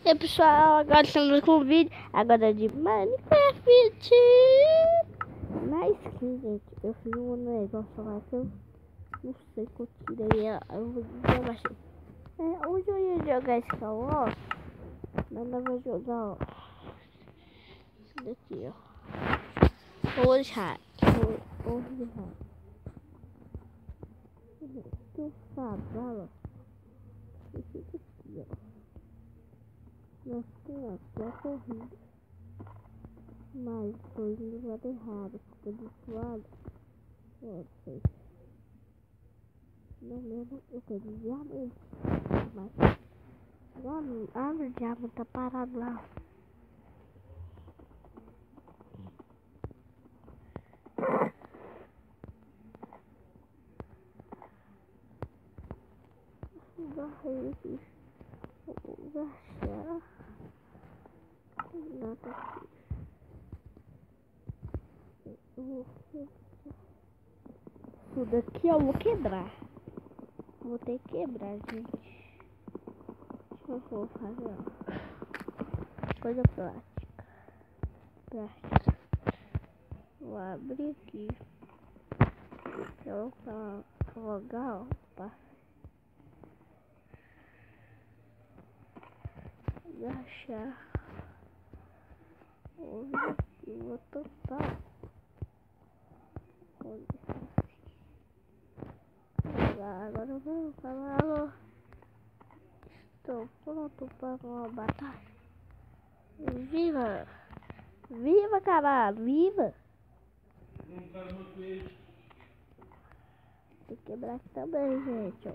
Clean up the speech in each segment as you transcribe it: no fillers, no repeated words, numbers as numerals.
E aí, pessoal, agora estamos com um vídeo agora de Minecraft. Na skin, gente, eu fiz um negócio lá que eu não sei que eu tirei ela. Eu vou dizer, baixei. Hoje eu ia jogar esse carro, ó. Mas eu vou jogar, ó. Isso daqui, ó. Vou deixar. Vou deixar. Tu fala. Esse daqui, ó. Nós temos a corrida, mas foi no lado errado, porque do lado, não sei, não lembro, eu quero diamante, mas o diamante tá parado lá. Varrei aqui, vou achar, nada aqui. Isso daqui eu vou quebrar. Vou ter que quebrar, gente. Eu vou fazer, ó. Coisa prática. Vou abrir aqui. Eu vou colocar, ó. Achar. Vou tocar. Agora eu vou falar. Estou pronto para uma batalha. Viva! Viva, cara! Viva! Tem que quebrar aqui também, gente. Ó.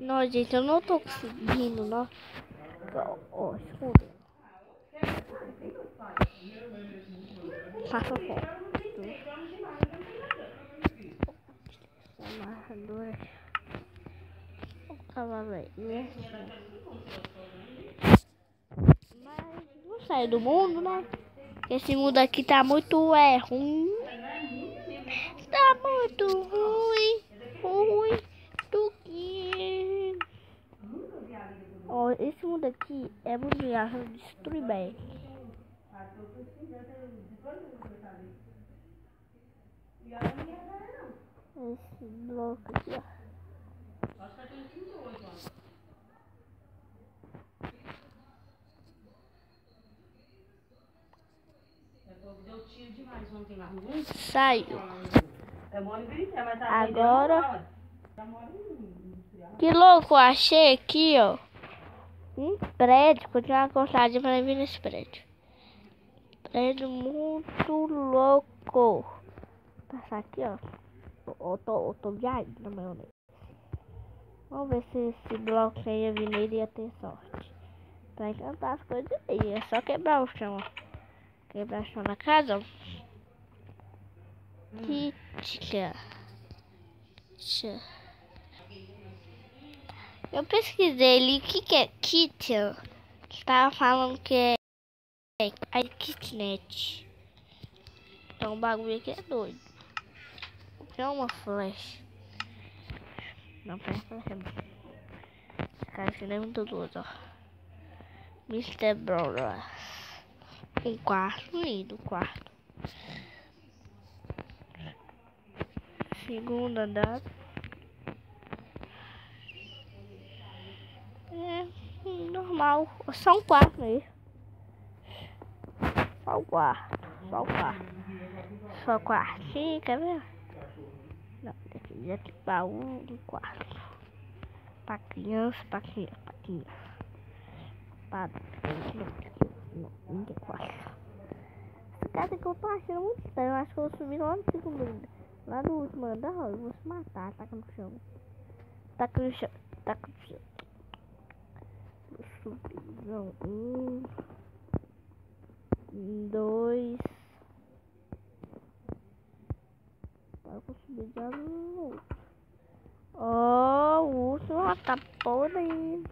Não, gente, eu não tô conseguindo, não. Ó, esconde. Faça foto. Amarradora. Mas não sai do mundo, né? Esse mundo aqui tá muito ruim. Tá muito ruim. Do que... Ó, esse mundo aqui é muito legal, destruir bem. Esse bloco aqui, ó. Saiu. Agora. Que louco, achei aqui, ó. Um prédio. Continuar a contagem para vir nesse prédio. Prédio muito louco. Vou passar aqui, ó. Eu tô viajando na maionese. Vamos ver se esse bloco aí ia vir nele ia ter sorte. Pra encantar as coisas aí. É só quebrar o chão, ó. Quebrar o chão na casa, ó. Eu pesquisei ali o que é kitchen. Estava falando que é a kitnet. Então o bagulho aqui é doido. O que é uma flecha? Não, flecha não. Esse cara aqui não é muito doido, ó. Mr. Brawler. Um quarto, lindo quarto. Segundo andar. É normal. Só um quarto mesmo. Só o quarto. Só quartinho, quer ver? Não, daqui já tem baú um quarto. Pra criança. Pra não, ninguém quarto. Essa casa que eu tô achando muito estranho. Eu acho que eu vou subir lá no segundo andar. Lá no último andar, eu vou se matar. Taca no chão. subizão. 2. Para subir de novo. Ó, o urso já tá podre.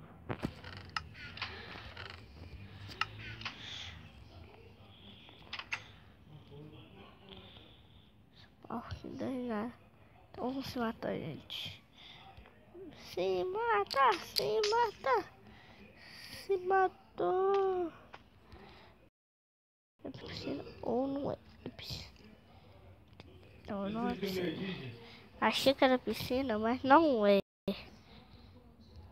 Se danar. Então vamos se matar, gente. Se mata, se mata. Se matou. É piscina ou não é? É piscina. Não, não é piscina. Achei que era piscina, mas não é.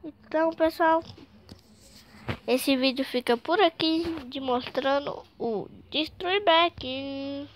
Então, pessoal, esse vídeo fica por aqui, demonstrando o Destroy Back.